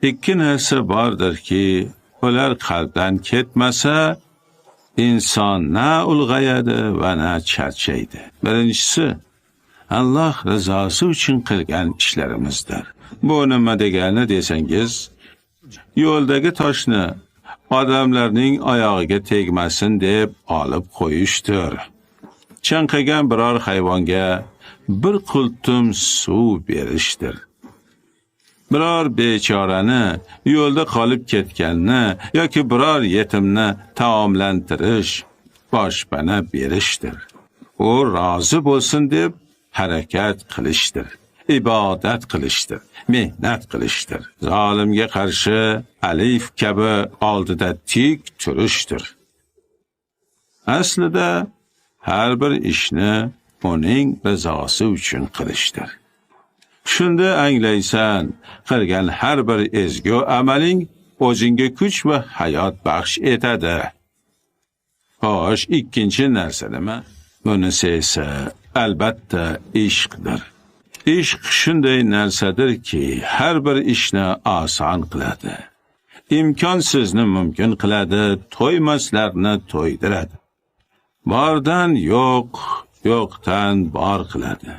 ikki narsa bordirki, ular qalbdan ketmasa, inson na ulg'ayadi va na charchaydi. Birinchisi, Alloh rizosi uchun qilgan ishlarimizdir. Bu nima degani desangiz, yo'ldagi toshni odamlarning oyog'iga tegmasin deb olib qo'yishdir. Chanqagan biror hayvonga bir qultum suv berishdir. Biror bechorani, yo'lda qolib ketganni yoki biror yetimni taomlantirish, boshpana berishdir. U rozi bo'lsin deb harakat qilishdir. Ibodat qilishdir, mehnat qilishdir. Zolimga qarshi alif kabi oldida tik turishdir. Aslida har bir ishni uning rizosi uchun qilishdir. Shunda anglaysan, qilgan har bir ezgu amaling o'zingga kuch va hayot baxsh etadi. Xo'sh, ikkinchi narsa nima? Bunisi esa albatta ishqdir. Ishq shunday narsadirki, har bir ishni oson qiladi. Imkonsizni mumkin qiladi, to'ymaslarni to'ydiradi. Bordan yo'q, yo'qdan bor qiladi.